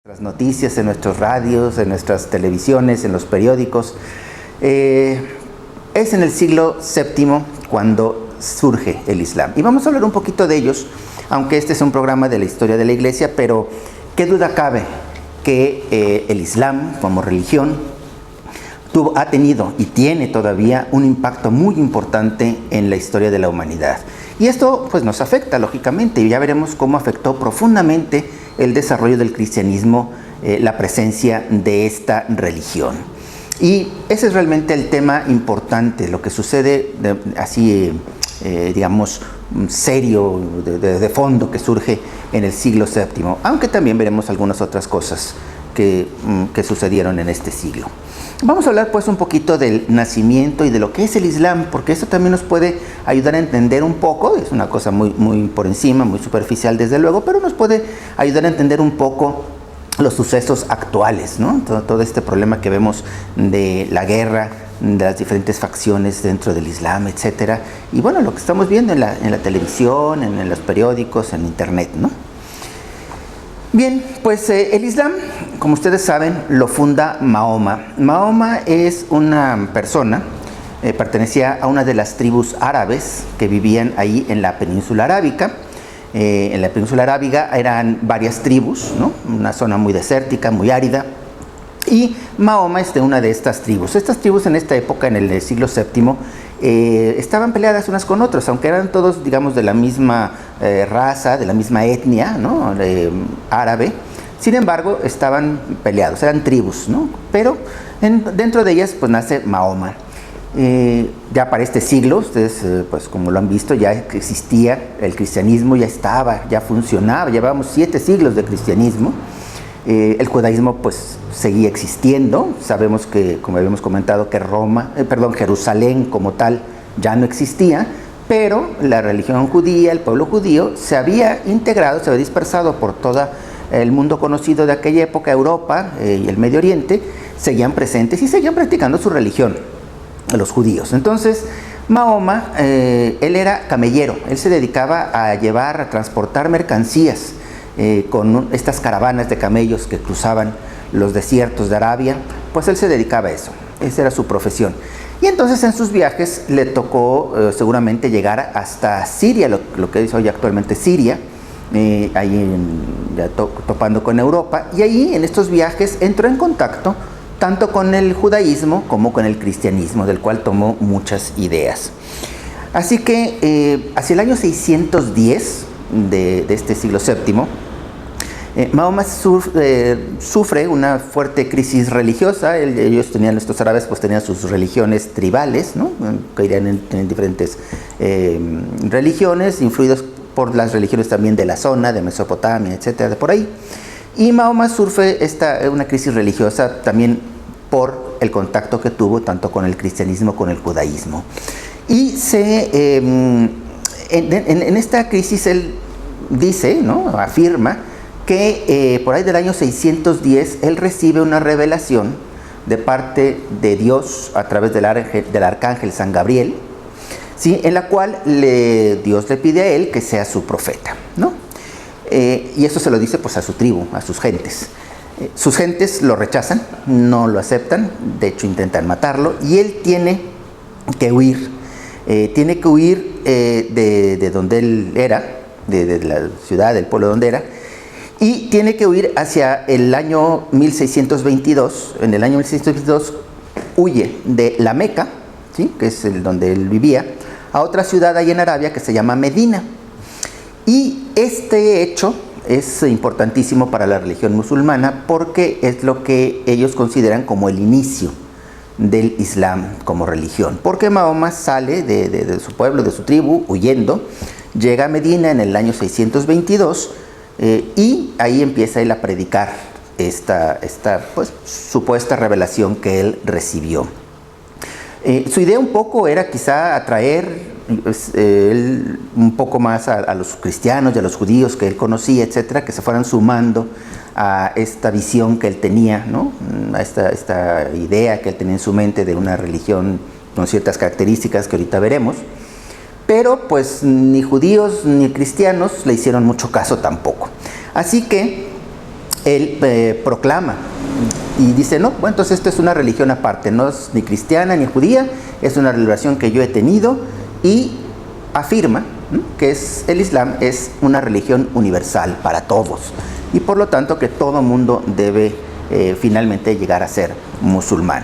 Las noticias, en nuestros radios, en nuestras televisiones, en los periódicos. Es en el siglo VII cuando surge el Islam. Y vamos a hablar un poquito de ellos, aunque este es un programa de la historia de la Iglesia, pero qué duda cabe que el Islam como religión ha tenido y tiene todavía un impacto muy importante en la historia de la humanidad. Y esto pues nos afecta lógicamente, y ya veremos cómo afectó profundamente el desarrollo del cristianismo, la presencia de esta religión. Y ese es realmente el tema importante, lo que sucede digamos, serio, de fondo, que surge en el siglo VII, aunque también veremos algunas otras cosas que sucedieron en este siglo. Vamos a hablar pues un poquito del nacimiento y de lo que es el Islam, porque esto también nos puede ayudar a entender un poco, es una cosa muy por encima, muy superficial desde luego, pero nos puede ayudar a entender un poco los sucesos actuales, ¿no? Todo este problema que vemos de la guerra, de las diferentes facciones dentro del Islam, etcétera, y bueno, lo que estamos viendo en la televisión, en los periódicos, en internet, ¿no? Bien, pues el Islam, como ustedes saben, lo funda Mahoma. Mahoma es una persona, pertenecía a una de las tribus árabes que vivían ahí en la península arábica. En la península arábiga eran varias tribus, ¿no? Una zona muy desértica, muy árida. Y Mahoma es de una de estas tribus. Estas tribus en esta época, en el siglo VII, estaban peleadas unas con otras, aunque eran todos, digamos, de la misma raza, de la misma etnia, ¿no? Árabe. Sin embargo, estaban peleados, eran tribus, ¿no? Pero dentro de ellas pues nace Mahoma. Ya para este siglo, ustedes pues como lo han visto, ya existía el cristianismo, ya funcionaba, llevábamos 7 siglos de cristianismo. El judaísmo pues seguía existiendo. Sabemos que, como habíamos comentado, que Jerusalén como tal ya no existía, pero la religión judía, el pueblo judío, se había integrado, se había dispersado por todo el mundo conocido de aquella época, Europa y el Medio Oriente, seguían presentes y seguían practicando su religión, los judíos. Entonces, Mahoma, él era camellero, él se dedicaba a transportar mercancías con estas caravanas de camellos que cruzaban los desiertos de Arabia, pues él se dedicaba a eso, esa era su profesión. Y entonces en sus viajes le tocó seguramente llegar hasta Siria, lo que es hoy actualmente Siria, topando con Europa, y ahí en estos viajes entró en contacto tanto con el judaísmo como con el cristianismo, del cual tomó muchas ideas. Así que hacia el año 610 de este siglo VII, Mahoma sufre una fuerte crisis religiosa. Estos árabes pues tenían sus religiones tribales, ¿no? Que irían en diferentes religiones, influidos por las religiones también de la zona, de Mesopotamia, etcétera, de por ahí. Y Mahoma sufre una crisis religiosa también por el contacto que tuvo tanto con el cristianismo como con el judaísmo. Y en esta crisis él dice, ¿no? Afirma que por ahí del año 610 él recibe una revelación de parte de Dios a través del arcángel San Gabriel, ¿sí? En la cual Dios le pide a él que sea su profeta, ¿no? Y eso se lo dice pues a su tribu, a sus gentes. Sus gentes lo rechazan, no lo aceptan, de hecho intentan matarlo, y él tiene que huir. De donde él era, de la ciudad, del pueblo donde era, y tiene que huir hacia el año 1622. En el año 1622 huye de la Meca, ¿sí? Que es donde él vivía, a otra ciudad ahí en Arabia que se llama Medina. Y este hecho es importantísimo para la religión musulmana porque es lo que ellos consideran como el inicio del Islam como religión. Porque Mahoma sale de su pueblo, de su tribu, huyendo, llega a Medina en el año 622 y ahí empieza él a predicar esta pues, supuesta revelación que él recibió. Su idea un poco era quizá atraer un poco más a los cristianos y a los judíos que él conocía, etcétera, que se fueran sumando a esta visión que él tenía, ¿no? A esta idea que él tenía en su mente de una religión con ciertas características que ahorita veremos. Pero pues ni judíos ni cristianos le hicieron mucho caso tampoco. Así que él proclama y dice, no, bueno, entonces esto es una religión aparte, no es ni cristiana ni judía, es una relación que yo he tenido, y afirma que el Islam es una religión universal para todos y por lo tanto que todo mundo debe finalmente llegar a ser musulmán.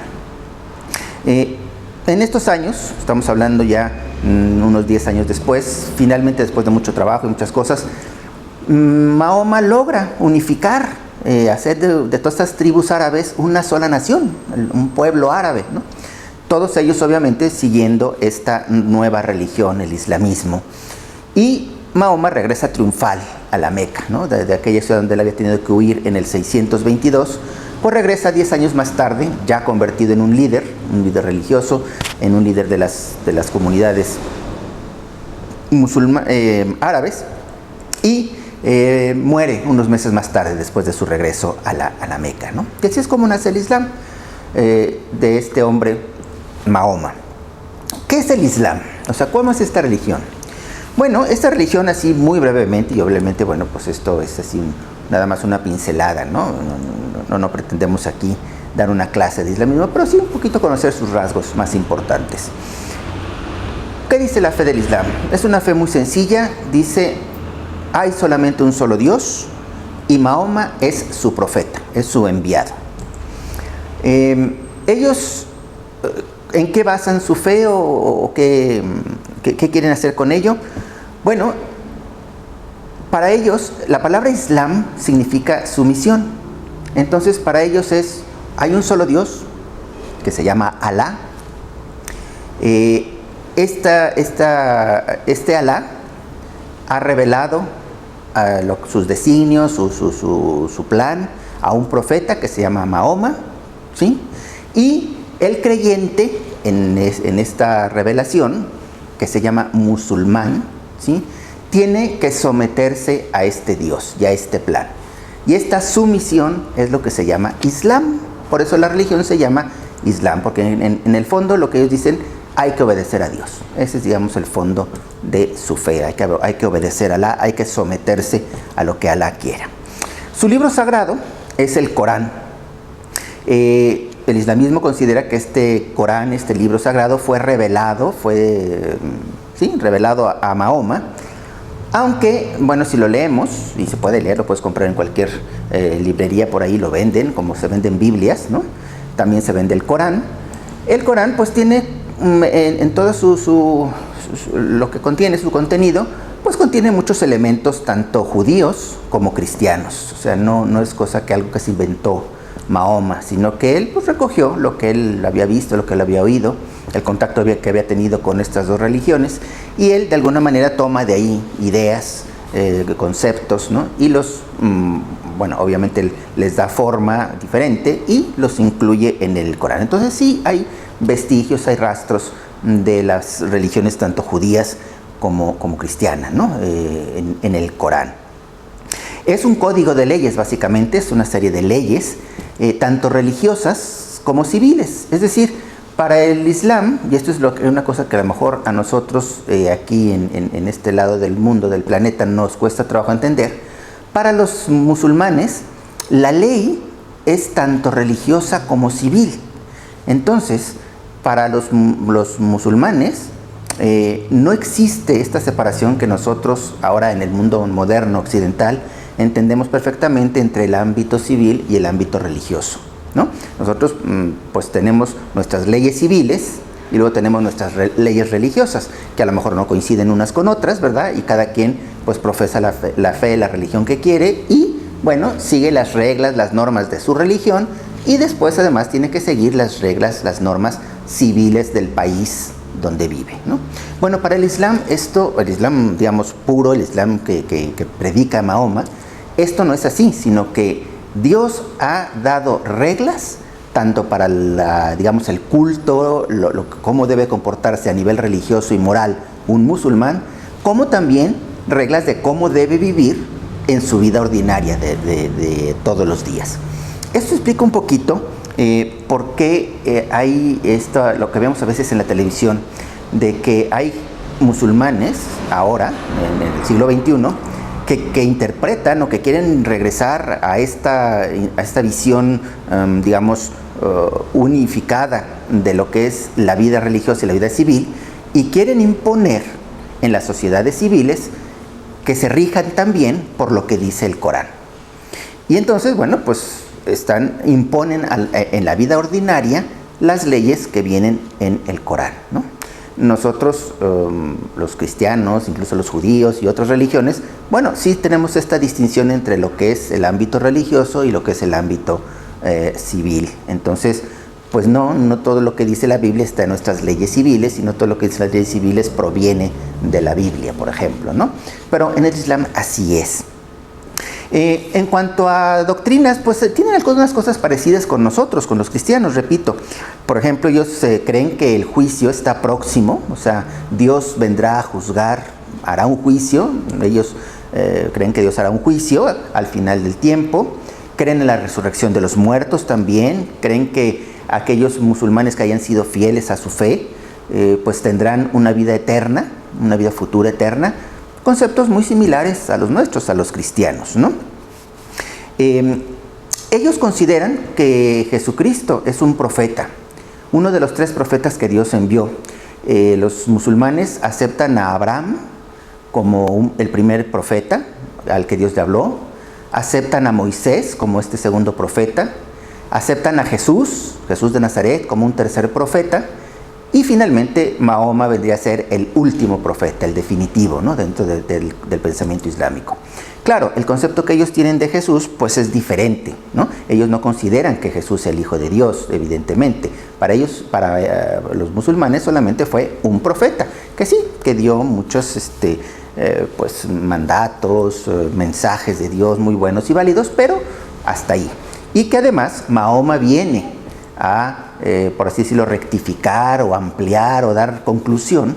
En estos años, estamos hablando ya unos 10 años después, finalmente después de mucho trabajo y muchas cosas, Mahoma logra unificar, hacer de todas estas tribus árabes una sola nación, un pueblo árabe, ¿no? Todos ellos obviamente siguiendo esta nueva religión, el islamismo. Y Mahoma regresa triunfal a la Meca, ¿no? De aquella ciudad donde él había tenido que huir en el 622, pues regresa 10 años más tarde, ya convertido en un líder religioso, en un líder de las comunidades árabes, y muere unos meses más tarde después de su regreso a la Meca, ¿no? Y así es como nace el Islam, de este hombre Mahoma. ¿Qué es el Islam? O sea, ¿cómo es esta religión? Bueno, esta religión así muy brevemente, y obviamente, bueno, pues esto es así nada más una pincelada, ¿no? No pretendemos aquí dar una clase de islamismo, pero sí un poquito conocer sus rasgos más importantes. ¿Qué dice la fe del Islam? Es una fe muy sencilla, dice, hay solamente un solo Dios y Mahoma es su profeta, es su enviado. Ellos, ¿en qué basan su fe o qué quieren hacer con ello? Bueno, para ellos la palabra Islam significa sumisión. Entonces para ellos hay un solo Dios que se llama Alá. Este Alá ha revelado sus designios, su plan a un profeta que se llama Mahoma, ¿sí? Y el creyente en esta revelación, que se llama musulmán, ¿sí?, tiene que someterse a este Dios y a este plan. Y esta sumisión es lo que se llama Islam. Por eso la religión se llama Islam, porque en el fondo lo que ellos dicen, hay que obedecer a Dios. Ese es, digamos, el fondo de su fe. Hay que obedecer a Alá, hay que someterse a lo que Alá quiera. Su libro sagrado es el Corán. El islamismo considera que este Corán, este libro sagrado, fue revelado a Mahoma. Aunque, bueno, si lo leemos, y se puede leer, lo puedes comprar en cualquier librería, por ahí lo venden, como se venden Biblias, ¿no? También se vende el Corán. El Corán, pues, tiene en todo lo que contiene, su contenido, pues contiene muchos elementos, tanto judíos como cristianos. O sea, no es algo que se inventó Mahoma, sino que él pues recogió lo que él había visto, lo que él había oído, el contacto que había tenido con estas dos religiones, y él de alguna manera toma de ahí ideas, conceptos, ¿no? Y bueno, obviamente les da forma diferente y los incluye en el Corán. Entonces sí hay vestigios, hay rastros de las religiones tanto judías como cristianas, ¿no? En el Corán. Es un código de leyes, básicamente, es una serie de leyes, tanto religiosas como civiles. Es decir, para el Islam, y esto es una cosa que a lo mejor a nosotros aquí en este lado del mundo, del planeta, nos cuesta trabajo entender, para los musulmanes la ley es tanto religiosa como civil. Entonces, para los musulmanes no existe esta separación que nosotros ahora en el mundo moderno occidental entendemos perfectamente entre el ámbito civil y el ámbito religioso, ¿no? Nosotros pues tenemos nuestras leyes civiles y luego tenemos nuestras leyes religiosas, que a lo mejor no coinciden unas con otras, ¿verdad? Y cada quien pues profesa la fe, la religión que quiere y, bueno, sigue las reglas, las normas de su religión y después además tiene que seguir las reglas, las normas civiles del país donde vive, ¿no? Bueno, para el Islam, el Islam, digamos, puro, el Islam que predica Mahoma, esto no es así, sino que Dios ha dado reglas tanto para digamos, el culto, cómo debe comportarse a nivel religioso y moral un musulmán, como también reglas de cómo debe vivir en su vida ordinaria de todos los días. Esto explica un poquito por qué hay lo que vemos a veces en la televisión, de que hay musulmanes ahora, en el siglo XXI, que interpretan o que quieren regresar a esta visión, digamos, unificada de lo que es la vida religiosa y la vida civil, y quieren imponer en las sociedades civiles que se rijan también por lo que dice el Corán. Y entonces, bueno, pues imponen en la vida ordinaria las leyes que vienen en el Corán, ¿no? Nosotros, los cristianos, incluso los judíos y otras religiones, bueno, sí tenemos esta distinción entre lo que es el ámbito religioso y lo que es el ámbito civil. Entonces, pues no todo lo que dice la Biblia está en nuestras leyes civiles, y no todo lo que dice las leyes civiles proviene de la Biblia, por ejemplo, ¿no? Pero en el Islam así es. En cuanto a doctrinas, pues tienen algunas cosas parecidas con nosotros, con los cristianos, repito. Por ejemplo, ellos creen que el juicio está próximo, o sea, Dios vendrá a juzgar, hará un juicio. Ellos creen que Dios hará un juicio al final del tiempo. Creen en la resurrección de los muertos también. Creen que aquellos musulmanes que hayan sido fieles a su fe, pues tendrán una vida eterna, una vida futura eterna. Conceptos muy similares a los nuestros, a los cristianos, ¿no? Ellos consideran que Jesucristo es un profeta, uno de los 3 profetas que Dios envió. Los musulmanes aceptan a Abraham como el primer profeta al que Dios le habló, aceptan a Moisés como este segundo profeta, aceptan a Jesús de Nazaret, como un tercer profeta. Y finalmente Mahoma vendría a ser el último profeta, el definitivo, ¿no? Dentro del pensamiento islámico. Claro, el concepto que ellos tienen de Jesús pues es diferente, ¿no? Ellos no consideran que Jesús sea el Hijo de Dios, evidentemente. Para ellos, para los musulmanes, solamente fue un profeta, que sí, que dio muchos pues mandatos, mensajes de Dios muy buenos y válidos, pero hasta ahí. Y que además Mahoma viene a, por así decirlo, rectificar o ampliar o dar conclusión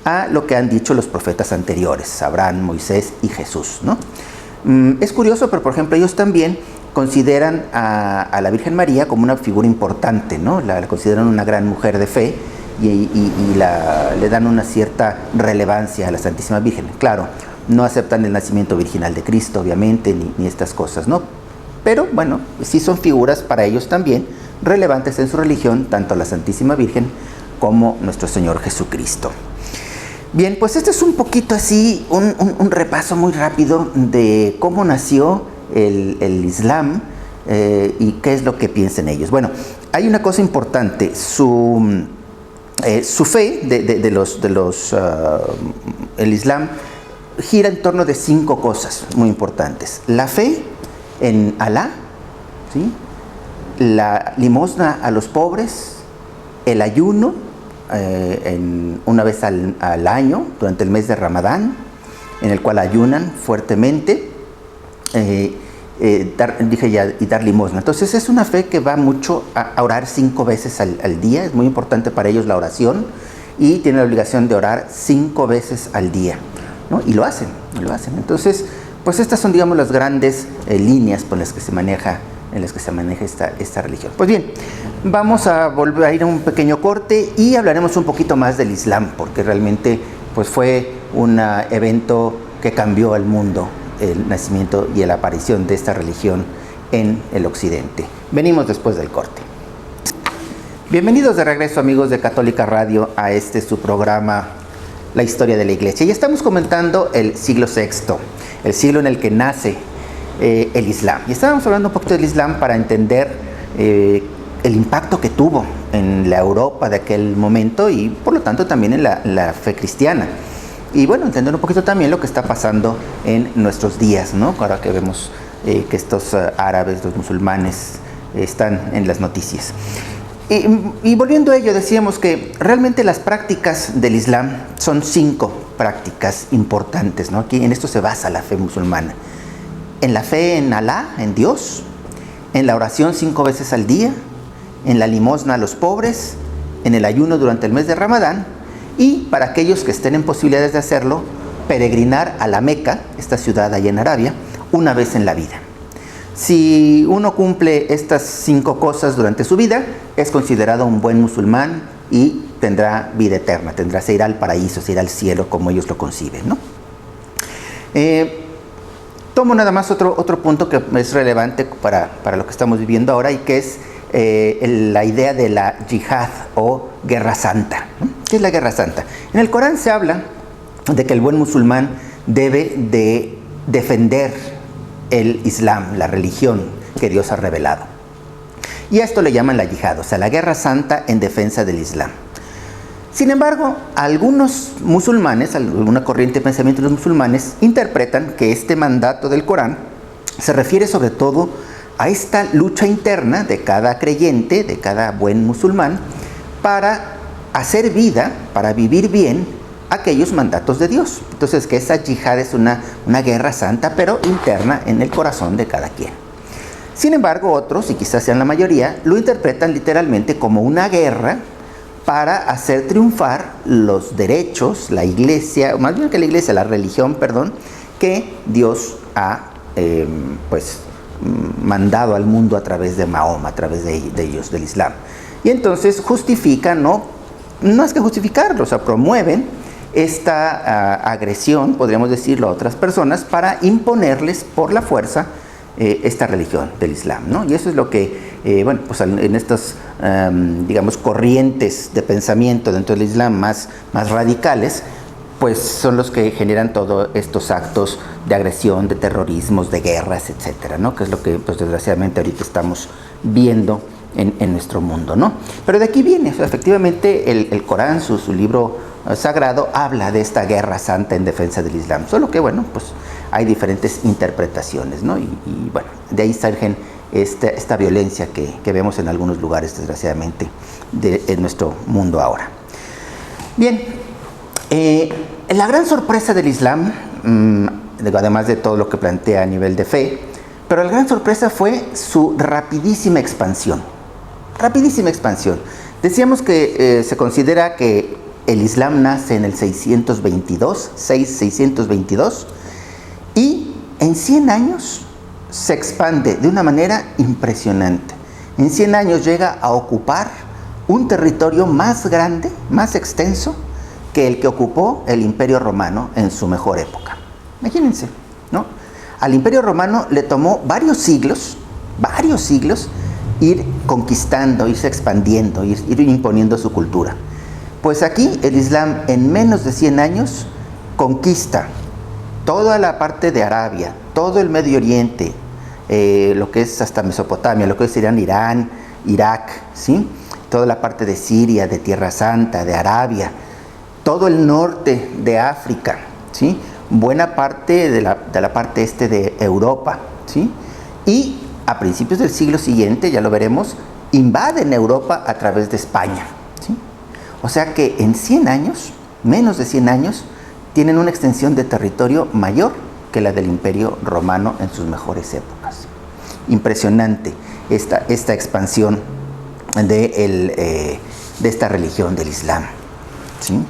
a lo que han dicho los profetas anteriores, Abraham, Moisés y Jesús, ¿no? Es curioso, pero por ejemplo ellos también consideran a la Virgen María como una figura importante, ¿no? La consideran una gran mujer de fe y le dan una cierta relevancia a la Santísima Virgen. Claro, no aceptan el nacimiento virginal de Cristo, obviamente, ni estas cosas, ¿no? Pero bueno, sí son figuras para ellos también relevantes en su religión, tanto la Santísima Virgen como nuestro Señor Jesucristo. Bien, pues este es un poquito así, un repaso muy rápido de cómo nació el Islam y qué es lo que piensan ellos. Bueno, hay una cosa importante, su fe el Islam gira en torno de 5 cosas muy importantes. La fe en Alá, ¿sí? La limosna a los pobres, el ayuno una vez al año durante el mes de Ramadán, en el cual ayunan fuertemente, y dar limosna. Entonces es una fe que va mucho a orar 5 veces al día. Es muy importante para ellos la oración, y tienen la obligación de orar 5 veces al día, ¿no? Y lo hacen. Entonces, pues estas son, digamos, las grandes líneas por las que se maneja esta religión. Pues bien, vamos a volver a ir a un pequeño corte y hablaremos un poquito más del Islam, porque realmente pues fue un evento que cambió el mundo, el nacimiento y la aparición de esta religión en el occidente. Venimos después del corte. Bienvenidos de regreso, amigos de Católica Radio, a su programa La Historia de la Iglesia. Y estamos comentando el siglo VI, el siglo en el que nace el Islam. Y estábamos hablando un poquito del Islam para entender el impacto que tuvo en la Europa de aquel momento, y por lo tanto también en la fe cristiana. Y bueno, entender un poquito también lo que está pasando en nuestros días, ¿no? Ahora que vemos que estos árabes, los musulmanes, están en las noticias. Y volviendo a ello, decíamos que realmente las prácticas del Islam son 5 prácticas importantes, ¿no? Aquí en esto se basa la fe musulmana. En la fe en Alá, en Dios, en la oración 5 veces al día, en la limosna a los pobres, en el ayuno durante el mes de Ramadán, y para aquellos que estén en posibilidades de hacerlo, peregrinar a la Meca, esta ciudad allá en Arabia, una vez en la vida. Si uno cumple estas 5 cosas durante su vida, es considerado un buen musulmán y tendrá vida eterna, se irá al paraíso, se irá al cielo como ellos lo conciben, ¿no? Tomo nada más otro punto que es relevante para lo que estamos viviendo ahora, y que es la idea de la yihad o guerra santa. ¿Qué es la guerra santa? En el Corán se habla de que el buen musulmán debe de defender el Islam, la religión que Dios ha revelado. Y a esto le llaman la yihad, o sea, la guerra santa en defensa del Islam. Sin embargo, algunos musulmanes, alguna corriente de pensamiento de los musulmanes, interpretan que este mandato del Corán se refiere sobre todo a esta lucha interna de cada creyente, de cada buen musulmán, para hacer vida, para vivir bien aquellos mandatos de Dios. Entonces, que esa yihad es una guerra santa, pero interna en el corazón de cada quien. Sin embargo, otros, y quizás sean la mayoría, lo interpretan literalmente como una guerra para hacer triunfar los derechos, la iglesia, más bien que la iglesia, la religión, perdón, que Dios ha mandado al mundo a través de Mahoma, a través de ellos, del Islam. Y entonces justifican, no es que justificarlo, o sea, promueven esta agresión, podríamos decirlo, a otras personas para imponerles por la fuerza esta religión del Islam, ¿no? Y eso es lo que, pues en estas, digamos, corrientes de pensamiento dentro del Islam más radicales, pues son los que generan todos estos actos de agresión, de terrorismos, de guerras, etcétera, ¿no? Que es lo que, pues, desgraciadamente ahorita estamos viendo en nuestro mundo, ¿no? Pero de aquí viene, o sea, efectivamente, el Corán, su libro sagrado, habla de esta guerra santa en defensa del Islam, solo que, bueno, pues hay diferentes interpretaciones, ¿no? Y bueno, de ahí surgen esta violencia que vemos en algunos lugares, desgraciadamente, en nuestro mundo ahora. Bien, la gran sorpresa del Islam, además de todo lo que plantea a nivel de fe, pero la gran sorpresa fue su rapidísima expansión. Rapidísima expansión. Decíamos que se considera que el Islam nace en el 622, y en 100 años se expande de una manera impresionante. En 100 años llega a ocupar un territorio más grande, más extenso, que el que ocupó el Imperio Romano en su mejor época. Imagínense, ¿no? Al Imperio Romano le tomó varios siglos, ir conquistando, irse expandiendo, ir imponiendo su cultura. Pues aquí el Islam en menos de 100 años conquista toda la parte de Arabia, todo el Medio Oriente, lo que es hasta Mesopotamia, lo que es Irán, Irak, ¿sí? Toda la parte de Siria, de Tierra Santa, de Arabia, todo el norte de África, ¿sí? Buena parte de la parte este de Europa, ¿sí? Y a principios del siglo siguiente, ya lo veremos, invaden Europa a través de España, ¿sí? O sea que en 100 años, menos de 100 años, tienen una extensión de territorio mayor que la del Imperio Romano en sus mejores épocas. Impresionante esta expansión de esta religión del Islam, ¿sí?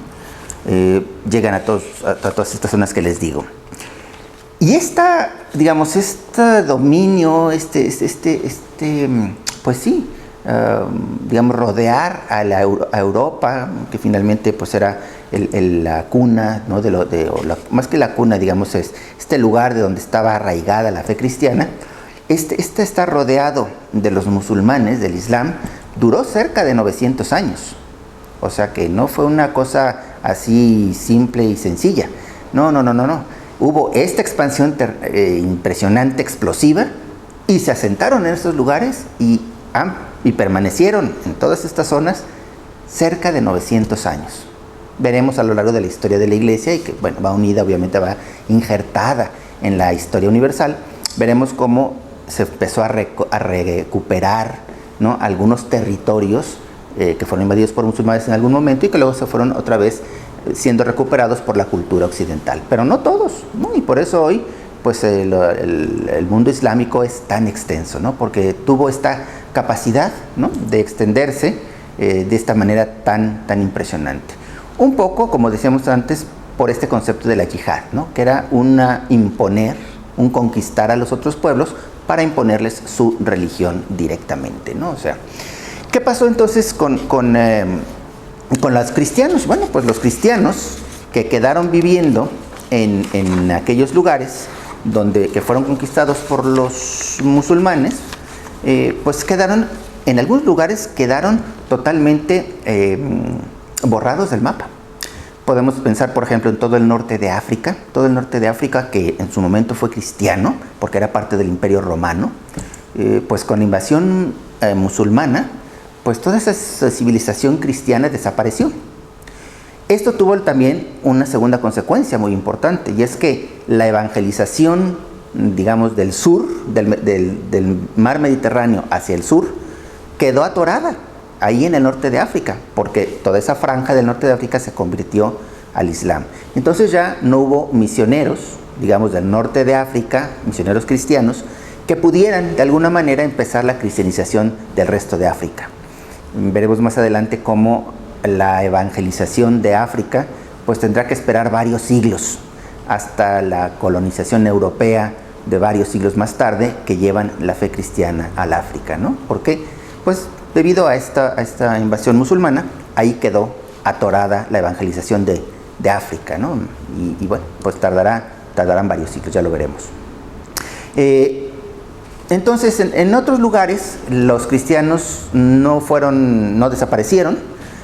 Llegan a todas estas zonas que les digo. Y este dominio, pues sí, digamos, rodear a Europa, que finalmente pues era la cuna, ¿no? Más que la cuna, digamos, es este lugar de donde estaba arraigada la fe cristiana. Está rodeado de los musulmanes, del Islam, duró cerca de 900 años. O sea que no fue una cosa así simple y sencilla. No. Hubo esta expansión impresionante, explosiva, y se asentaron en estos lugares y permanecieron en todas estas zonas cerca de 900 años. Veremos a lo largo de la historia de la Iglesia, y que, bueno, va unida, obviamente va injertada en la historia universal. Veremos cómo se empezó a recuperar, ¿no?, algunos territorios que fueron invadidos por musulmanes en algún momento y que luego se fueron otra vez siendo recuperados por la cultura occidental, pero no todos, ¿no? Y por eso hoy pues el mundo islámico es tan extenso, ¿no? Porque tuvo esta capacidad, ¿no?, de extenderse de esta manera tan impresionante. Un poco, como decíamos antes, por este concepto de la yihad, ¿no?, que era un conquistar a los otros pueblos para imponerles su religión directamente, ¿no? O sea, ¿qué pasó entonces con los cristianos? Bueno, pues los cristianos que quedaron viviendo en aquellos lugares, que fueron conquistados por los musulmanes, pues quedaron, en algunos lugares quedaron totalmente borrados del mapa. Podemos pensar, por ejemplo, en todo el norte de África, que en su momento fue cristiano, porque era parte del Imperio Romano. Pues con la invasión musulmana, pues toda esa civilización cristiana desapareció. Esto tuvo también una segunda consecuencia muy importante, y es que la evangelización, digamos, del sur, del mar Mediterráneo hacia el sur, quedó atorada ahí en el norte de África, porque toda esa franja del norte de África se convirtió al Islam. Entonces ya no hubo misioneros, digamos, del norte de África, misioneros cristianos, que pudieran de alguna manera empezar la cristianización del resto de África. Veremos más adelante cómo la evangelización de África pues tendrá que esperar varios siglos hasta la colonización europea de varios siglos más tarde, que llevan la fe cristiana al África, ¿no? Porque pues debido a esta invasión musulmana, ahí quedó atorada la evangelización de África, ¿no? Y bueno, pues tardarán varios siglos, ya lo veremos. Entonces, en otros lugares, los cristianos no desaparecieron,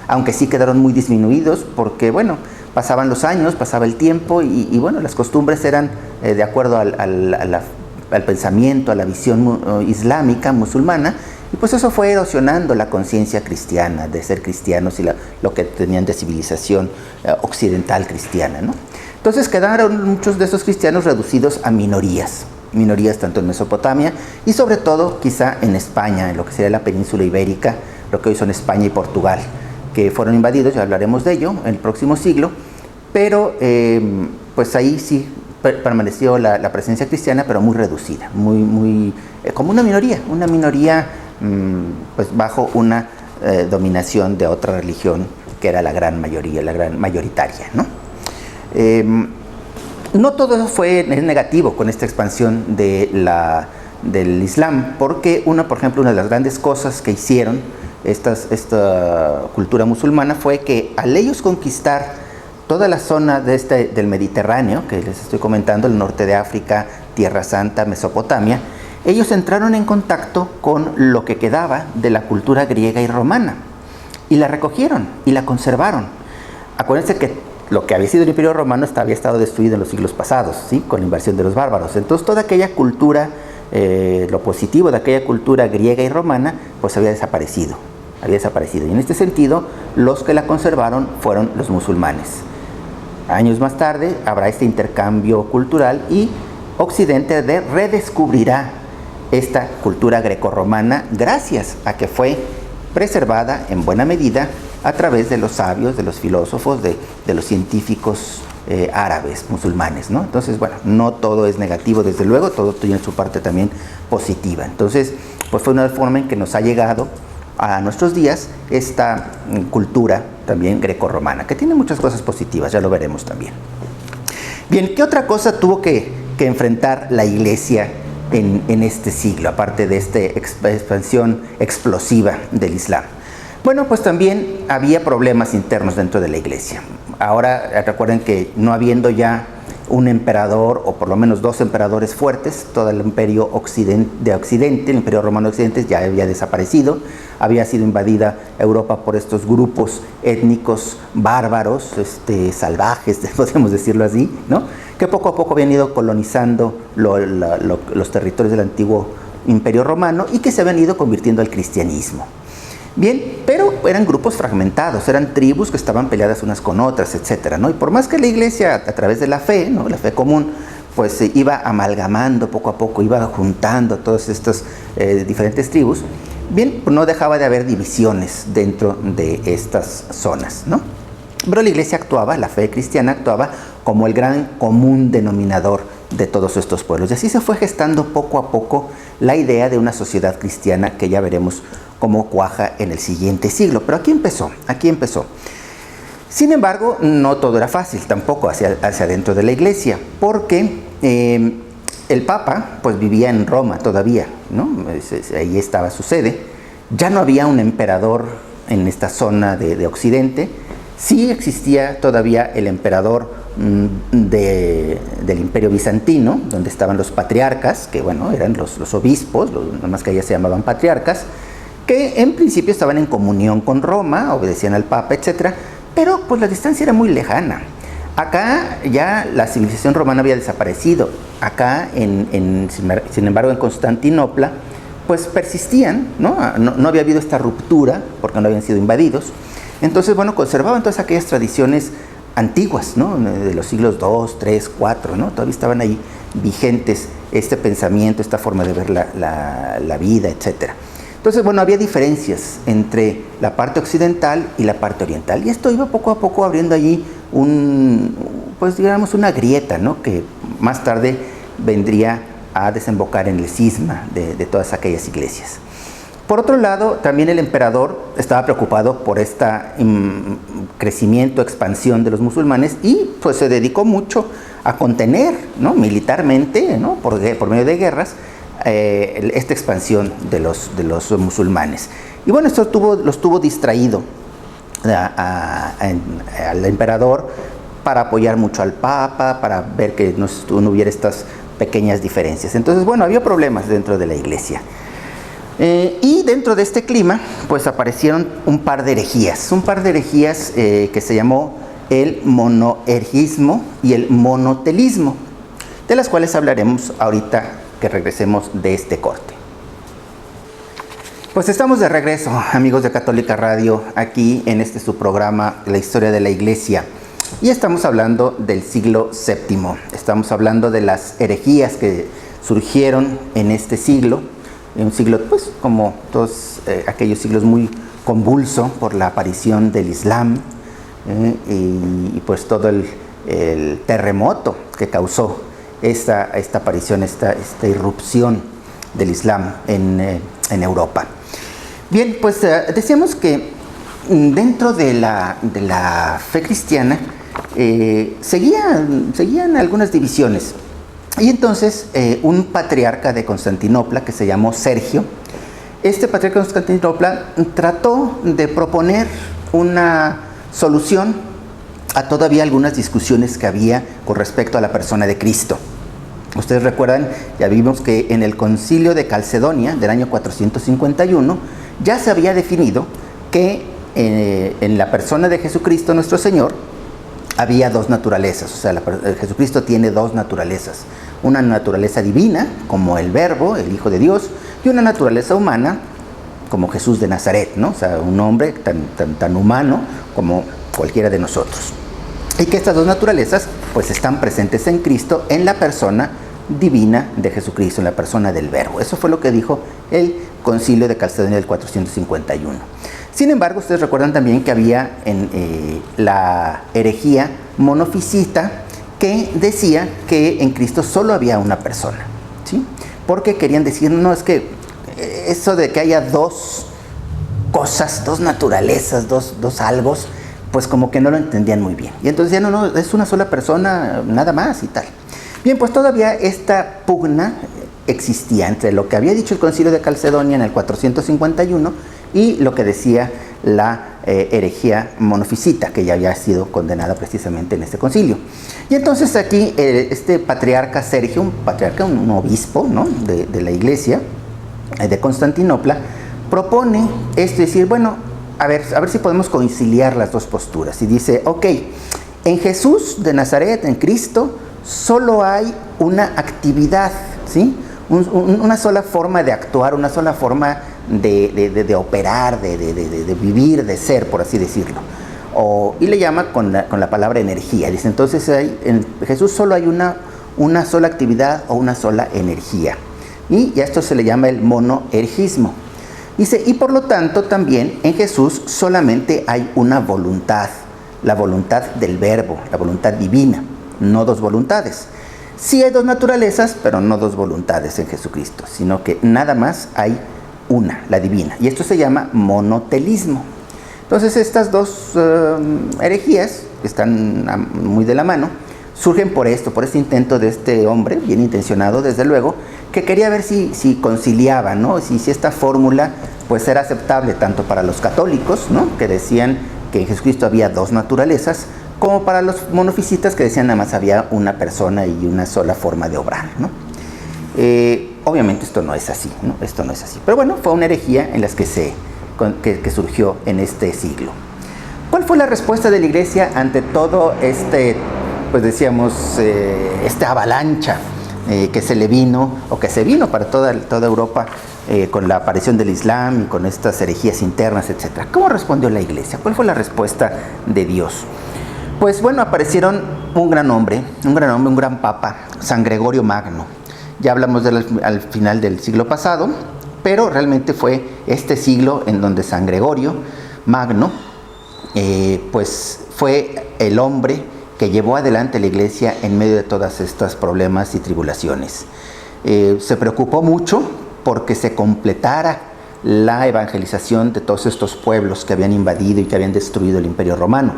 aunque sí quedaron muy disminuidos, porque, bueno, pasaban los años, pasaba el tiempo, y bueno, las costumbres eran de acuerdo al pensamiento, a la visión islámica, musulmana, y pues eso fue erosionando la conciencia cristiana, de ser cristianos y lo que tenían de civilización occidental cristiana, ¿no? Entonces quedaron muchos de esos cristianos reducidos a minorías tanto en Mesopotamia y sobre todo quizá en España, en lo que sería la península ibérica, lo que hoy son España y Portugal, que fueron invadidos, ya hablaremos de ello en el próximo siglo, pero pues ahí sí permaneció la presencia cristiana, pero muy reducida, como una minoría pues bajo una dominación de otra religión que era la gran mayoritaria, ¿no? No todo eso es negativo con esta expansión del Islam, porque por ejemplo, una de las grandes cosas que hicieron esta cultura musulmana fue que al ellos conquistar toda la zona del Mediterráneo, que les estoy comentando, el norte de África, Tierra Santa, Mesopotamia, ellos entraron en contacto con lo que quedaba de la cultura griega y romana, y la recogieron y la conservaron. Acuérdense que lo que había sido el Imperio Romano había estado destruido en los siglos pasados, ¿sí? Con la invasión de los bárbaros. Entonces toda aquella cultura, lo positivo de aquella cultura griega y romana, pues había desaparecido. Y en este sentido, los que la conservaron fueron los musulmanes. Años más tarde habrá este intercambio cultural y Occidente redescubrirá esta cultura grecorromana gracias a que fue preservada en buena medida a través de los sabios, de los filósofos, de los científicos árabes, musulmanes, ¿no? Entonces, bueno, no todo es negativo, desde luego, todo tiene su parte también positiva. Entonces, pues fue una forma en que nos ha llegado a nuestros días esta cultura también grecorromana, que tiene muchas cosas positivas, ya lo veremos también. Bien, ¿qué otra cosa tuvo que enfrentar la Iglesia en este siglo, aparte de esta expansión explosiva del Islam? Bueno, pues también había problemas internos dentro de la Iglesia. Ahora recuerden que no habiendo ya un emperador, o por lo menos dos emperadores fuertes, todo el imperio de Occidente, el imperio romano de Occidente ya había desaparecido, había sido invadida Europa por estos grupos étnicos bárbaros, salvajes, podemos decirlo así, ¿no? Que poco a poco habían ido colonizando los territorios del antiguo imperio romano y que se habían ido convirtiendo al cristianismo. Bien, pero eran grupos fragmentados, eran tribus que estaban peleadas unas con otras, etcétera, ¿no? Y por más que la Iglesia, a través de la fe, ¿no? La fe común, pues se iba amalgamando poco a poco, iba juntando todas estas diferentes tribus, bien, pues no dejaba de haber divisiones dentro de estas zonas, ¿no? Pero la Iglesia actuaba, la fe cristiana actuaba como el gran común denominador de todos estos pueblos. Y así se fue gestando poco a poco la idea de una sociedad cristiana que ya veremos cómo cuaja en el siguiente siglo. Pero aquí empezó. Sin embargo, no todo era fácil tampoco hacia dentro de la Iglesia, porque el Papa pues vivía en Roma todavía, ¿no? Ahí estaba su sede. Ya no había un emperador en esta zona de Occidente, Sí existía todavía el emperador del Imperio Bizantino, donde estaban los patriarcas, que bueno, eran los obispos, nada más que allá se llamaban patriarcas, que en principio estaban en comunión con Roma, obedecían al Papa, etc. Pero pues la distancia era muy lejana. Acá ya la civilización romana había desaparecido. Acá, sin embargo, en Constantinopla, pues persistían, ¿no? No había habido esta ruptura porque no habían sido invadidos. Entonces, bueno, conservaban todas aquellas tradiciones antiguas, ¿no? De los siglos II, III, IV, ¿no? Todavía estaban ahí vigentes este pensamiento, esta forma de ver la vida, etc. Entonces, bueno, había diferencias entre la parte occidental y la parte oriental. Y esto iba poco a poco abriendo allí pues digamos, una grieta, ¿no? Que más tarde vendría a desembocar en el cisma de todas aquellas iglesias. Por otro lado, también el emperador estaba preocupado por este crecimiento, expansión de los musulmanes y pues se dedicó mucho a contener, ¿no? Militarmente, ¿no? por medio de guerras, esta expansión de los musulmanes. Y bueno, esto los tuvo distraído al emperador para apoyar mucho al Papa, para ver que no hubiera estas pequeñas diferencias. Entonces, bueno, había problemas dentro de la iglesia. Y dentro de este clima, pues aparecieron un par de herejías que se llamó el monoergismo y el monotelismo, de las cuales hablaremos ahorita que regresemos de este corte. Pues estamos de regreso, amigos de Católica Radio, aquí en su programa La Historia de la Iglesia. Y estamos hablando del siglo VII, estamos hablando de las herejías que surgieron en este siglo, un siglo, pues, como todos aquellos siglos, muy convulso por la aparición del Islam y pues todo el terremoto que causó esta aparición, esta irrupción del Islam en Europa. Bien, pues decíamos que dentro de la fe cristiana seguían algunas divisiones. Y entonces un patriarca de Constantinopla que se llamó Sergio, este patriarca de Constantinopla trató de proponer una solución a todavía algunas discusiones que había con respecto a la persona de Cristo. Ustedes recuerdan, ya vimos que en el Concilio de Calcedonia del año 451 ya se había definido que en la persona de Jesucristo nuestro Señor había dos naturalezas, o sea, Jesucristo tiene dos naturalezas, una naturaleza divina, como el Verbo, el Hijo de Dios, y una naturaleza humana, como Jesús de Nazaret, ¿no? O sea, un hombre tan humano como cualquiera de nosotros. Y que estas dos naturalezas, pues, están presentes en Cristo, en la persona divina de Jesucristo, en la persona del Verbo. Eso fue lo que dijo el Concilio de Calcedonia del 451. Sin embargo, ustedes recuerdan también que había la herejía monofisita que decía que en Cristo solo había una persona, ¿sí? Porque querían decir, no, es que eso de que haya dos cosas, dos naturalezas, dos algos, pues como que no lo entendían muy bien. Y entonces ya no, es una sola persona, nada más y tal. Bien, pues todavía esta pugna existía entre lo que había dicho el Concilio de Calcedonia en el 451 y lo que decía la herejía monofisita, que ya había sido condenada precisamente en este concilio. Y entonces aquí este patriarca Sergio, un obispo, ¿no? de la iglesia de Constantinopla, propone esto, decir, bueno, a ver si podemos conciliar las dos posturas. Y dice, ok, en Jesús de Nazaret, en Cristo, solo hay una actividad, ¿sí? Una sola forma de actuar, una sola forma de operar, de vivir, de ser, por así decirlo. Y le llama con la palabra energía. Dice, entonces en Jesús solo hay una sola actividad o una sola energía. Y a esto se le llama el monoergismo. Dice, y por lo tanto también en Jesús solamente hay una voluntad, la voluntad del Verbo, la voluntad divina, no dos voluntades. Sí hay dos naturalezas, pero no dos voluntades en Jesucristo, sino que nada más hay una, la divina. Y esto se llama monotelismo. Entonces estas dos herejías, que están muy de la mano, surgen por este intento de este hombre, bien intencionado desde luego, que quería ver si conciliaba, ¿no? Si esta fórmula pues era aceptable tanto para los católicos, ¿no? Que decían que en Jesucristo había dos naturalezas, como para los monofisitas que decían nada más había una persona y una sola forma de obrar, ¿no? Obviamente esto no es así, ¿no? Esto no es así. Pero bueno, fue una herejía en las que surgió en este siglo. ¿Cuál fue la respuesta de la Iglesia ante todo pues decíamos, esta avalancha que se le vino, o que se vino para toda Europa con la aparición del Islam y con estas herejías internas, etc.? ¿Cómo respondió la Iglesia? ¿Cuál fue la respuesta de Dios? Pues bueno, aparecieron un gran hombre, un gran papa, San Gregorio Magno. Ya hablamos de él al final del siglo pasado, pero realmente fue este siglo en donde San Gregorio Magno pues fue el hombre que llevó adelante la Iglesia en medio de todos estos problemas y tribulaciones. Se preocupó mucho porque se completara la evangelización de todos estos pueblos que habían invadido y que habían destruido el Imperio Romano.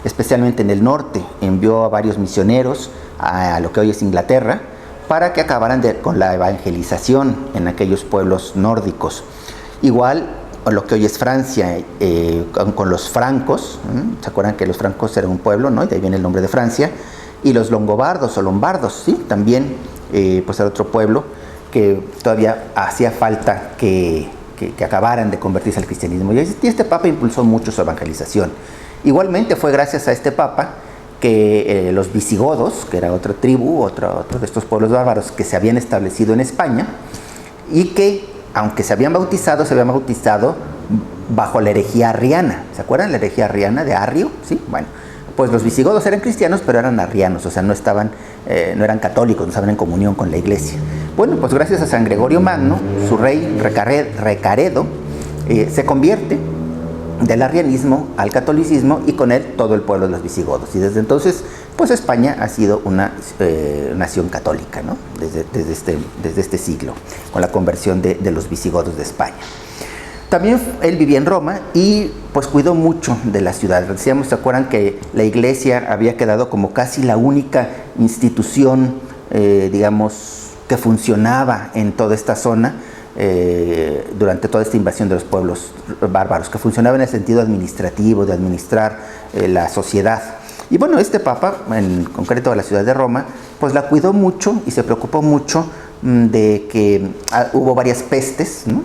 Especialmente en el norte, envió a varios misioneros a lo que hoy es Inglaterra para que acabaran con la evangelización en aquellos pueblos nórdicos. Igual lo que hoy es Francia, con los francos, ¿se acuerdan que los francos eran un pueblo, ¿no? Y de ahí viene el nombre de Francia, y los longobardos o lombardos, ¿sí? También pues era otro pueblo que todavía hacía falta que acabaran de convertirse al cristianismo. Y este papa impulsó mucho su evangelización. Igualmente fue gracias a este papa que los visigodos, que era otra tribu, otro de estos pueblos bárbaros que se habían establecido en España, y que aunque se habían bautizado bajo la herejía arriana. ¿Se acuerdan la herejía arriana de Arrio? ¿Sí? Bueno, pues los visigodos eran cristianos, pero eran arrianos, o sea, no eran católicos, no estaban en comunión con la Iglesia. Bueno, pues gracias a San Gregorio Magno, su rey Recaredo se convierte del arrianismo al catolicismo, y con él todo el pueblo de los visigodos. Y desde entonces, pues España ha sido una nación católica, ¿no? Desde este siglo, con la conversión de los visigodos de España. También él vivía en Roma y pues cuidó mucho de la ciudad. Decíamos, ¿se acuerdan que la Iglesia había quedado como casi la única institución, digamos, que funcionaba en toda esta zona? Durante toda esta invasión de los pueblos bárbaros, que funcionaba en el sentido administrativo, de administrar la sociedad. Y bueno, este papa, en concreto de la ciudad de Roma, pues la cuidó mucho y se preocupó mucho de que hubo varias pestes, ¿no?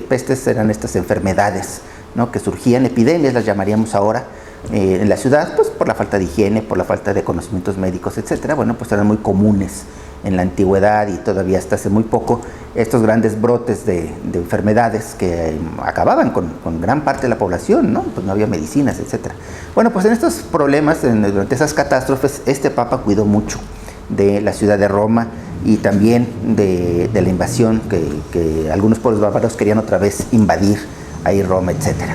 Pestes eran estas enfermedades, ¿no? Que surgían, epidemias las llamaríamos ahora, en la ciudad, pues por la falta de higiene, por la falta de conocimientos médicos, etcétera. Bueno, pues eran muy comunes en la antigüedad y todavía hasta hace muy poco, estos grandes brotes de enfermedades que acababan con gran parte de la población, ¿no? Pues no había medicinas, etcétera. Bueno, pues en estos problemas, durante esas catástrofes, este papa cuidó mucho de la ciudad de Roma y también de la invasión que algunos pueblos bárbaros querían otra vez invadir ahí Roma, etcétera.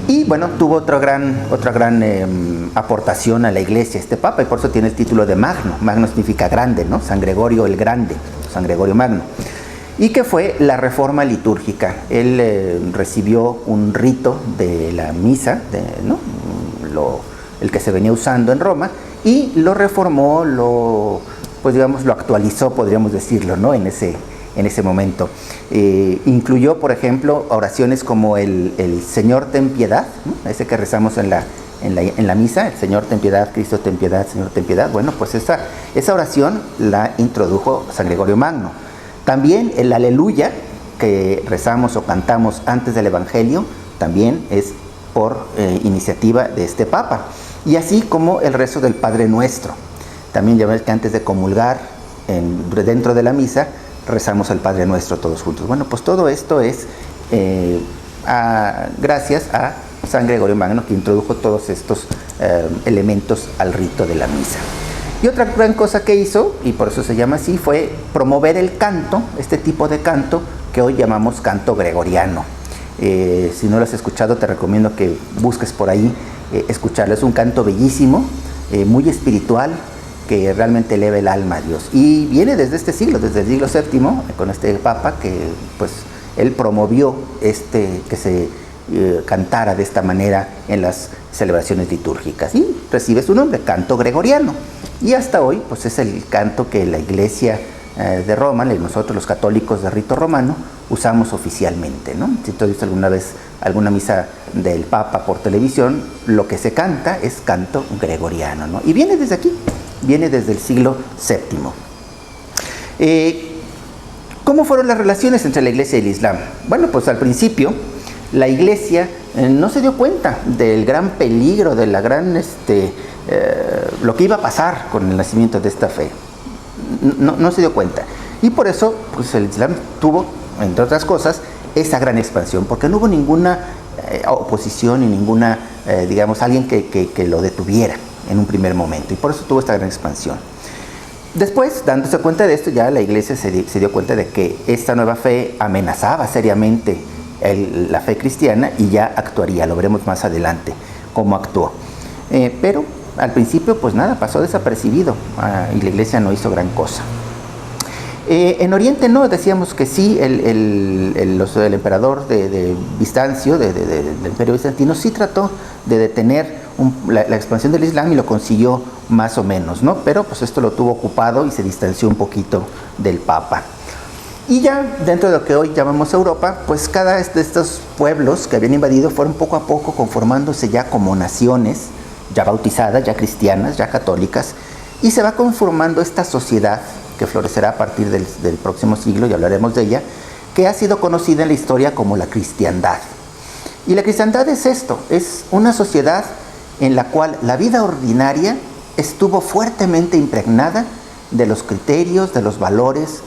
Y bueno, tuvo otra gran aportación a la Iglesia este papa, y por eso tiene el título de Magno. Magno significa grande, ¿no? San Gregorio el Grande, San Gregorio Magno. Y que fue la reforma litúrgica. Él recibió un rito de la misa, ¿no? El que se venía usando en Roma, y lo reformó, pues digamos, lo actualizó, podríamos decirlo, ¿no? En ese momento. Incluyó, por ejemplo, oraciones como el Señor ten piedad, ¿no? Ese que rezamos en la misa, el Señor ten piedad, Cristo ten piedad, Señor ten piedad. Bueno, pues esa oración la introdujo San Gregorio Magno. También el Aleluya que rezamos o cantamos antes del Evangelio también es por iniciativa de este Papa. Y así como el rezo del Padre Nuestro. También ya ves que antes de comulgar dentro de la misa rezamos al Padre Nuestro todos juntos. Bueno, pues todo esto es gracias a San Gregorio Magno, que introdujo todos estos elementos al rito de la misa. Y otra gran cosa que hizo, y por eso se llama así, fue promover el canto, este tipo de canto que hoy llamamos canto gregoriano. Si no lo has escuchado, te recomiendo que busques por ahí escucharlo. Es un canto bellísimo, muy espiritual, que realmente eleva el alma a Dios. Y viene desde este siglo, desde el siglo VII, con este Papa, que pues él promovió que se cantara de esta manera en las celebraciones litúrgicas. Y recibe su nombre, canto gregoriano. Y hasta hoy, pues es el canto que la Iglesia de Roma, nosotros los católicos de rito romano, usamos oficialmente, ¿no? Si tú has visto alguna vez alguna misa del Papa por televisión, lo que se canta es canto gregoriano, ¿no? Y viene desde aquí, viene desde el siglo VII. ¿Cómo fueron las relaciones entre la Iglesia y el Islam? Bueno, pues al principio la Iglesia no se dio cuenta del gran peligro, de la gran, lo que iba a pasar con el nacimiento de esta fe. No se dio cuenta. Y por eso, pues el Islam tuvo, entre otras cosas, esa gran expansión, porque no hubo ninguna oposición y ninguna, alguien que lo detuviera en un primer momento. Y por eso tuvo esta gran expansión. Después, dándose cuenta de esto, ya la Iglesia se dio cuenta de que esta nueva fe amenazaba seriamente la fe cristiana y ya actuaría. Lo veremos más adelante cómo actuó. Pero al principio, pues nada, pasó desapercibido y la Iglesia no hizo gran cosa. En Oriente no, decíamos que sí, el emperador de Bizancio, del Imperio Bizantino, sí trató de detener la expansión del Islam y lo consiguió más o menos, ¿no? Pero pues esto lo tuvo ocupado y se distanció un poquito del Papa. Y ya dentro de lo que hoy llamamos Europa, pues cada de estos pueblos que habían invadido fueron poco a poco conformándose ya como naciones, ya bautizadas, ya cristianas, ya católicas, y se va conformando esta sociedad que florecerá a partir del próximo siglo, y hablaremos de ella, que ha sido conocida en la historia como la cristiandad. Y la cristiandad es esto, es una sociedad en la cual la vida ordinaria estuvo fuertemente impregnada de los criterios, de los valores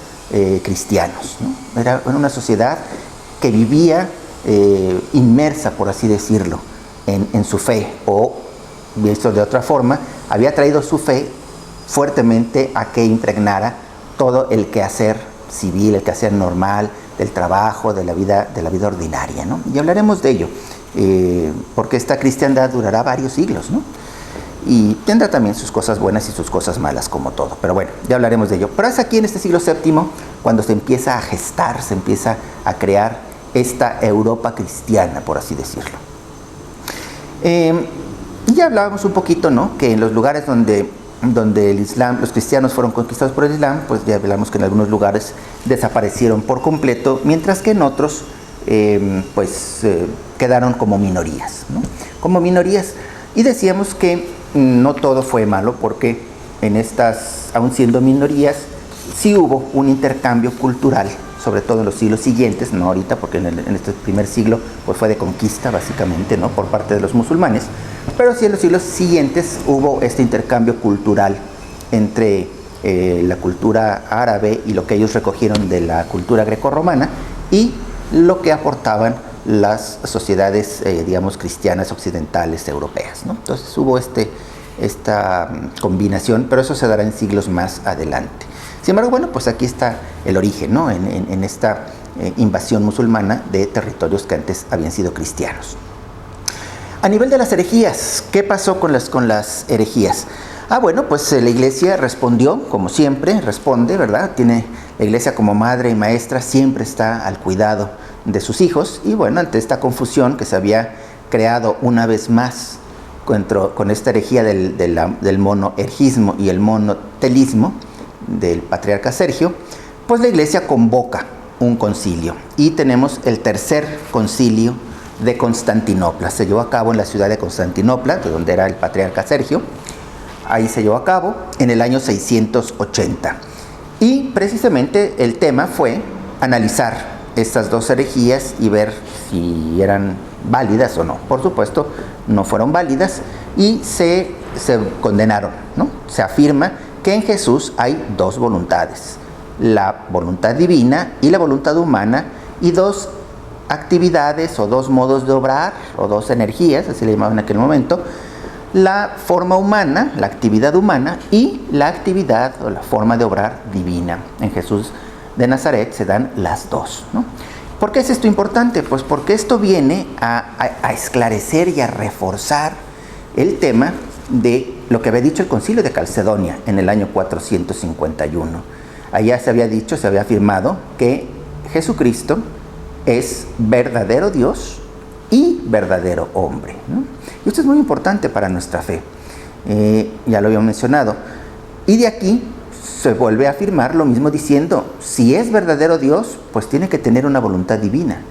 cristianos, ¿no? Era una sociedad que vivía inmersa, por así decirlo, en su fe, o, visto de otra forma, había traído su fe fuertemente a que impregnara todo el quehacer civil, el quehacer normal, del trabajo, de la vida ordinaria, ¿no? Y hablaremos de ello, porque esta cristiandad durará varios siglos, ¿no? Y tendrá también sus cosas buenas y sus cosas malas, como todo. Pero bueno, ya hablaremos de ello. Pero es aquí en este siglo VII cuando se empieza a gestar, se empieza a crear esta Europa cristiana, por así decirlo. Y ya hablábamos un poquito, ¿no? Que en los lugares donde el Islam, los cristianos fueron conquistados por el Islam, pues ya hablamos que en algunos lugares desaparecieron por completo, mientras que en otros quedaron como minorías, ¿no? Como minorías. Y decíamos que no todo fue malo, porque en estas, aun siendo minorías, sí hubo un intercambio cultural, sobre todo en los siglos siguientes, no ahorita, porque en este primer siglo pues fue de conquista básicamente, ¿no? Por parte de los musulmanes, pero sí en los siglos siguientes hubo este intercambio cultural entre la cultura árabe y lo que ellos recogieron de la cultura grecorromana y lo que aportaban las sociedades, cristianas occidentales europeas, ¿no? Entonces hubo esta combinación, pero eso se dará en siglos más adelante. Sin embargo, bueno, pues aquí está el origen, ¿no? En esta invasión musulmana de territorios que antes habían sido cristianos. A nivel de las herejías, ¿qué pasó con las herejías? Bueno, pues la Iglesia respondió, como siempre, responde, ¿verdad? La Iglesia como madre y maestra siempre está al cuidado de sus hijos, y bueno, ante esta confusión que se había creado una vez más con esta herejía del monoergismo y el monotelismo del patriarca Sergio, pues la Iglesia convoca un concilio, y tenemos el tercer concilio de Constantinopla. Se llevó a cabo en la ciudad de Constantinopla, de donde era el patriarca Sergio. Ahí se llevó a cabo en el año 680. Y precisamente el tema fue analizar estas dos herejías y ver si eran válidas o no. Por supuesto, no fueron válidas y se condenaron, ¿no? Se afirma que en Jesús hay dos voluntades, la voluntad divina y la voluntad humana, y dos actividades o dos modos de obrar, o dos energías, así le llamaban en aquel momento: la forma humana, la actividad humana, y la actividad o la forma de obrar divina. En Jesús de Nazaret se dan las dos, ¿no? ¿Por qué es esto importante? Pues porque esto viene a esclarecer y a reforzar el tema de lo que había dicho el Concilio de Calcedonia en el año 451. Allá se había afirmado que Jesucristo es verdadero Dios y verdadero hombre, ¿no? Y esto es muy importante para nuestra fe, ya lo había mencionado. Y de aquí se vuelve a afirmar lo mismo diciendo, si es verdadero Dios, pues tiene que tener una voluntad divina.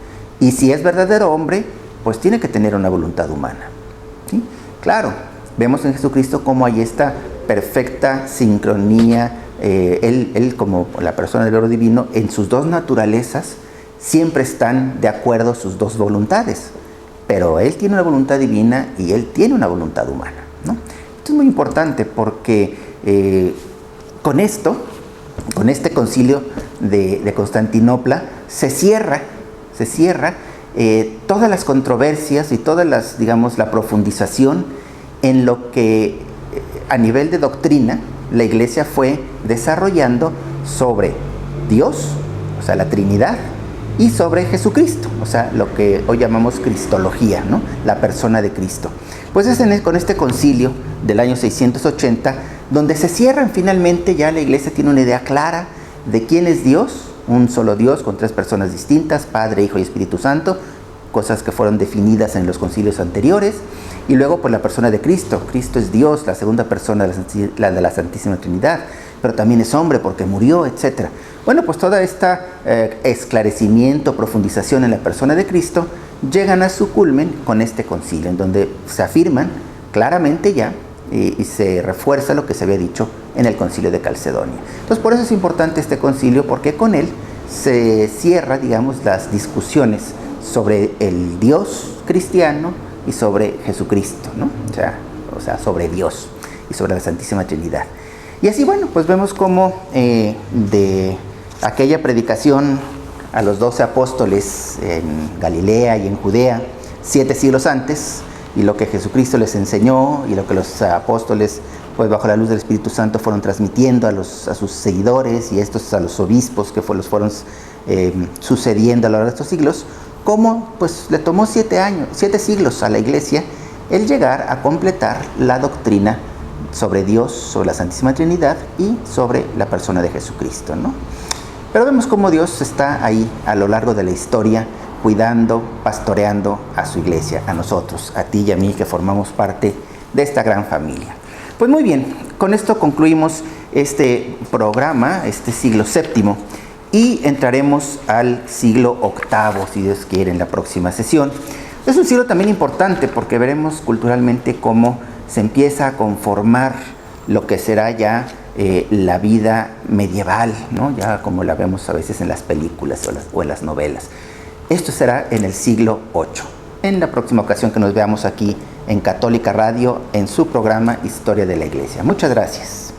Y si es verdadero hombre, pues tiene que tener una voluntad humana. ¿Sí? Claro, vemos en Jesucristo cómo hay esta perfecta sincronía. Él como la persona del verbo divino, en sus dos naturalezas siempre están de acuerdo sus dos voluntades. Pero Él tiene una voluntad divina y Él tiene una voluntad humana, ¿no? Esto es muy importante porque con este concilio de Constantinopla, se cierra todas las controversias y todas las, digamos, la profundización en lo que a nivel de doctrina la Iglesia fue desarrollando sobre Dios, o sea, la Trinidad, y sobre Jesucristo, o sea, lo que hoy llamamos cristología, ¿no? La persona de Cristo. Pues es con este concilio del año 680 donde se cierran finalmente, ya la Iglesia tiene una idea clara de quién es Dios, un solo Dios con tres personas distintas, Padre, Hijo y Espíritu Santo, cosas que fueron definidas en los concilios anteriores, y luego por la persona de Cristo. Cristo es Dios, la segunda persona de la Santísima Trinidad, pero también es hombre porque murió, etc. Bueno, pues toda esta esclarecimiento, profundización en la persona de Cristo, llegan a su culmen con este concilio, en donde se afirman claramente ya y se refuerza lo que se había dicho en el concilio de Calcedonia. Entonces, por eso es importante este concilio, porque con él se cierra, digamos, las discusiones sobre el Dios cristiano y sobre Jesucristo, ¿no? O sea, sobre Dios y sobre la Santísima Trinidad. Y así, bueno, pues vemos cómo de aquella predicación a los 12 apóstoles en Galilea y en Judea, 7 siglos antes, y lo que Jesucristo les enseñó y lo que los apóstoles, pues bajo la luz del Espíritu Santo, fueron transmitiendo a sus seguidores y estos a los obispos que los fueron sucediendo a lo largo de estos siglos, cómo pues le tomó 7 siglos a la Iglesia el llegar a completar la doctrina sobre Dios, sobre la Santísima Trinidad y sobre la persona de Jesucristo, ¿no? Pero vemos cómo Dios está ahí a lo largo de la historia, cuidando, pastoreando a su Iglesia, a nosotros, a ti y a mí, que formamos parte de esta gran familia. Pues muy bien, con esto concluimos este programa, este siglo VII, y entraremos al siglo VIII, si Dios quiere, en la próxima sesión. Es un siglo también importante porque veremos culturalmente cómo se empieza a conformar lo que será ya la vida medieval, ¿no? Ya como la vemos a veces en las películas o en las novelas. Esto será en el siglo VIII. En la próxima ocasión que nos veamos aquí en Católica Radio, en su programa Historia de la Iglesia. Muchas gracias.